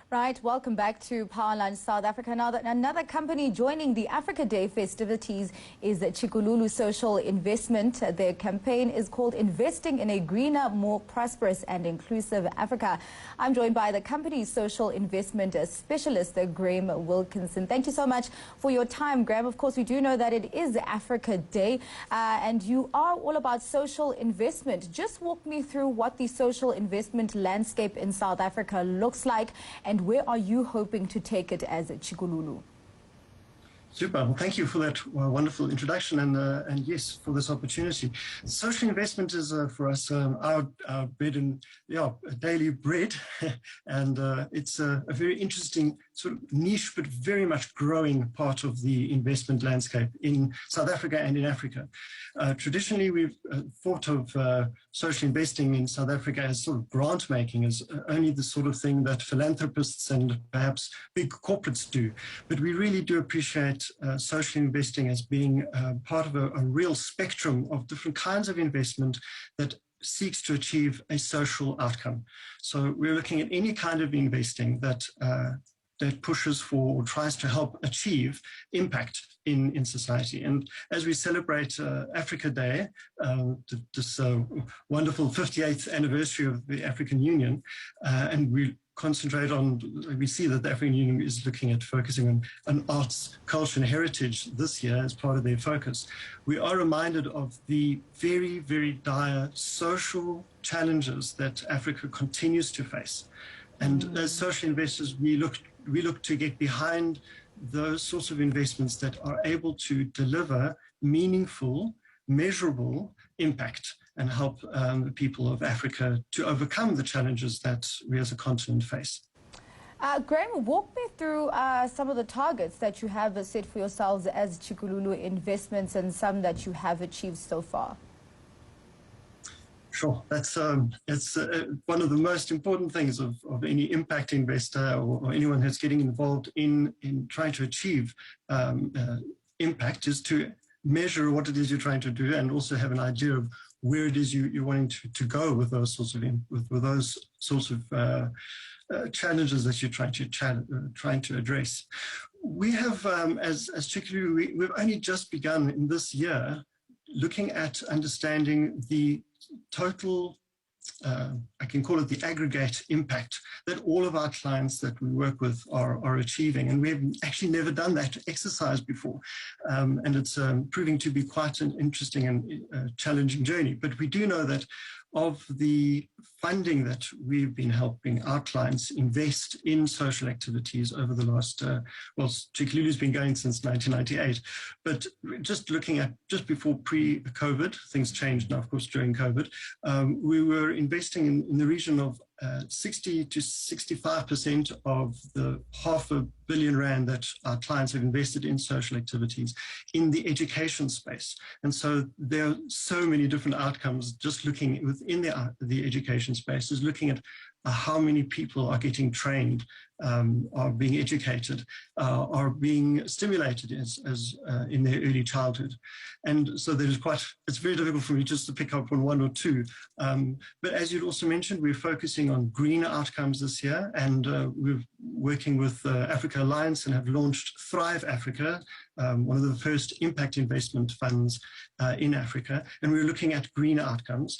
Right, welcome back to Powerline South Africa. Now, another company joining the Africa Day festivities is Chikululu Social Investment. Their campaign is called Investing in a Greener, More Prosperous and Inclusive Africa. I'm joined by the company's social investment specialist, Graeme Wilkinson. Thank you so much for your time, Graeme. Of course, we do know that it is Africa Day, and you are all about social investment. Just walk me through what the social investment landscape in South Africa looks like, and where are you hoping to take it as Chikululu? Super. Well, thank you for that wonderful introduction and yes, for this opportunity. Social investment is for us our bread and daily bread, and it's a very interesting sort of niche but very much growing part of the investment landscape in South Africa and in Africa. Traditionally, we've thought of social investing in South Africa as sort of grant making, as only the sort of thing that philanthropists and perhaps big corporates do. But we really do appreciate social investing as being part of a real spectrum of different kinds of investment that seeks to achieve a social outcome. So we're looking at any kind of investing that pushes for or tries to help achieve impact in society. And as we celebrate Africa Day, this wonderful 58th anniversary of the African Union, and we see that the African Union is looking at focusing on arts, culture and heritage this year as part of their focus. We are reminded of the very, very dire social challenges that Africa continues to face. And as social investors, we look to get behind those sorts of investments that are able to deliver meaningful, measurable impact and help the people of Africa to overcome the challenges that we as a continent face. Graeme, walk me through some of the targets that you have set for yourselves as Chikululu Investments and some that you have achieved so far. Sure. That's it's one of the most important things of any impact investor or anyone who's getting involved in trying to achieve impact is to measure what it is you're trying to do and also have an idea of where it is you're wanting to go with those sorts of challenges that you're trying to address. We have, as Chikululu, we've only just begun in this year looking at understanding the total, I can call it the aggregate impact that all of our clients that we work with are achieving. And we've actually never done that exercise before. And it's proving to be quite an interesting and challenging journey. But we do know that of the funding that we've been helping our clients invest in social activities over the last, Chikululu's been going since 1998, but just looking at just before pre-COVID, things changed now, of course, during COVID, we were investing in the region of 60 to 65% of the R500 million that our clients have invested in social activities in the education space. And so there are so many different outcomes just looking within the education space, is looking at how many people are getting trained, are being educated, are being stimulated as in their early childhood. And so it's very difficult for me just to pick up on one or two. But as you'd also mentioned, we're focusing on greener outcomes this year, and we're working with Africa Alliance and have launched Thrive Africa, one of the first impact investment funds in Africa. And we're looking at greener outcomes.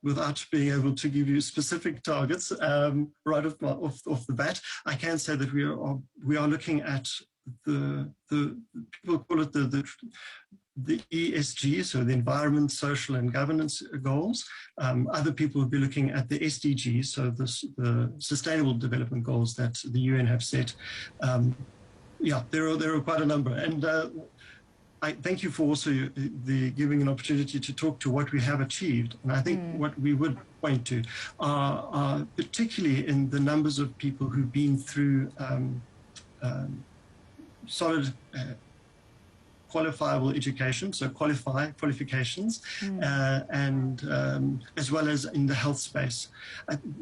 Without being able to give you specific targets right off the bat, I can say that we are looking at the people call it the ESG, so the environment, social and governance goals. Other people will be looking at the SDGs, so the sustainable development goals that the UN have set. There are quite a number. And I thank you for also giving an opportunity to talk to what we have achieved. And I think what we would point to are particularly in the numbers of people who've been through solid qualifiable education, so qualifications, and as well as in the health space.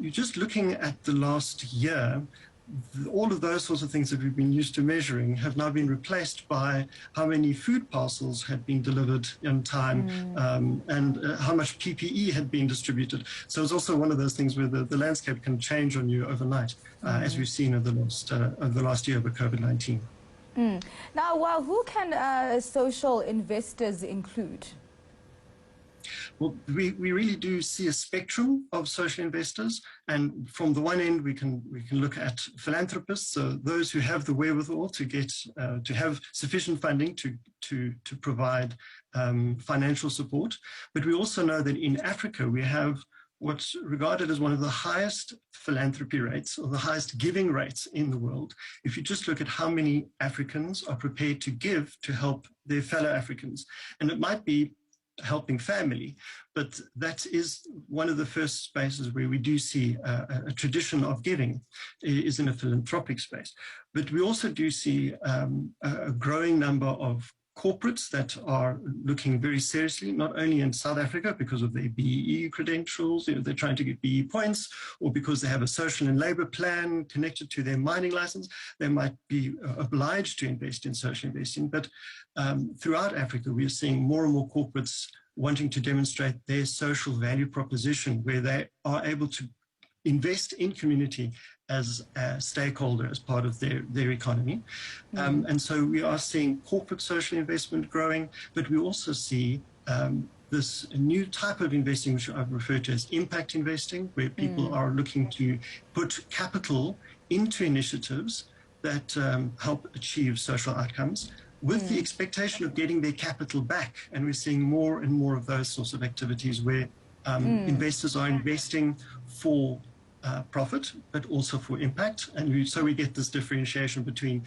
You're just looking at the last year, all of those sorts of things that we've been used to measuring have now been replaced by how many food parcels had been delivered in time, and how much PPE had been distributed. So it's also one of those things where the landscape can change on you overnight, as we've seen over the last year with COVID-19. Now, who can social investors include? Well, we really do see a spectrum of social investors, and from the one end we can look at philanthropists, so those who have the wherewithal to get to have sufficient funding to provide financial support. But we also know that in Africa we have what's regarded as one of the highest philanthropy rates, or the highest giving rates in the world. If you just look at how many Africans are prepared to give to help their fellow Africans, and it might be helping family, but that is one of the first spaces where we do see a tradition of giving is in a philanthropic space. But we also do see a growing number of corporates that are looking very seriously, not only in South Africa because of their BEE credentials, they're trying to get BEE points, or because they have a social and labor plan connected to their mining license, they might be obliged to invest in social investing. But throughout Africa, we are seeing more and more corporates wanting to demonstrate their social value proposition, where they are able to invest in community as a stakeholder, as part of their economy. And so we are seeing corporate social investment growing, but we also see this new type of investing, which I've referred to as impact investing, where people are looking to put capital into initiatives that help achieve social outcomes, with the expectation of getting their capital back. And we're seeing more and more of those sorts of activities where investors are investing for profit, but also for impact. And so we get this differentiation between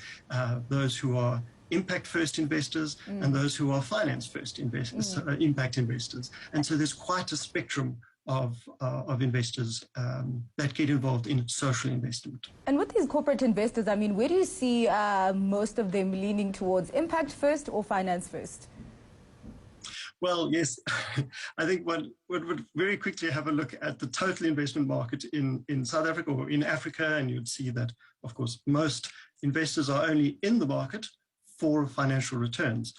those who are impact-first investors and those who are finance-first investors, impact investors. And so there's quite a spectrum of investors that get involved in social investment. And with these corporate investors, I mean, where do you see most of them leaning towards, impact first or finance first? Well, yes, I think one would very quickly have a look at the total investment market in South Africa or in Africa, and you'd see that, of course, most investors are only in the market for financial returns.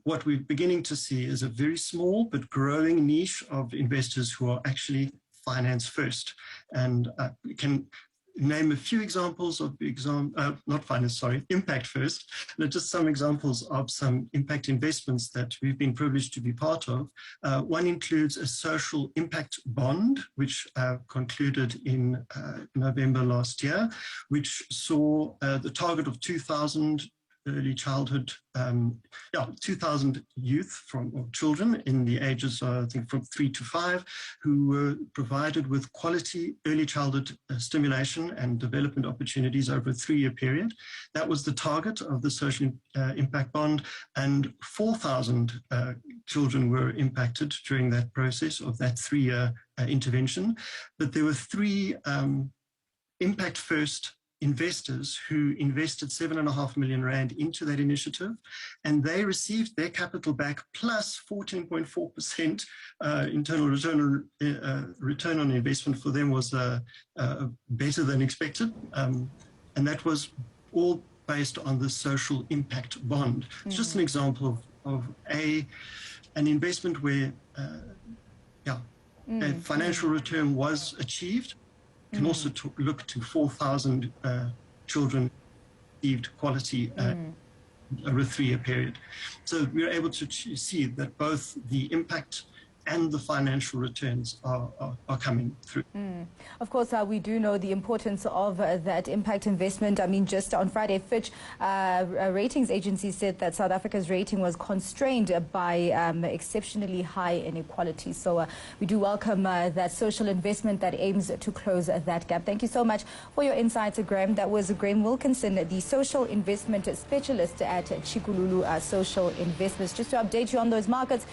What we're beginning to see is a very small but growing niche of investors who are actually finance first. And we can name a few examples of impact first. Just some examples of some impact investments that we've been privileged to be part of. One includes a social impact bond, which concluded in November last year, which saw the target of 2,000 early childhood, 2,000 youth or children in the ages, I think, from 3 to 5, who were provided with quality early childhood stimulation and development opportunities over a 3-year period. That was the target of the social impact bond, and 4,000 children were impacted during that process of that 3-year intervention. But there were 3 impact first investors who invested 7.5 million rand into that initiative, and they received their capital back plus 14.4% internal return on investment. For them was better than expected, and that was all based on the social impact bond. It's just an example of an investment where a financial return was achieved. You can also look to 4,000 children received quality over a 3-year period. So we're able to see that both the impact and the financial returns are coming through. Of course, we do know the importance of that impact investment. I mean, just on Friday, Fitch, a ratings agency, said that South Africa's rating was constrained by exceptionally high inequality. So we do welcome that social investment that aims to close that gap. Thank you so much for your insights, Graeme. That was Graeme Wilkinson, the social investment specialist at Chikululu Social Investments. Just to update you on those markets,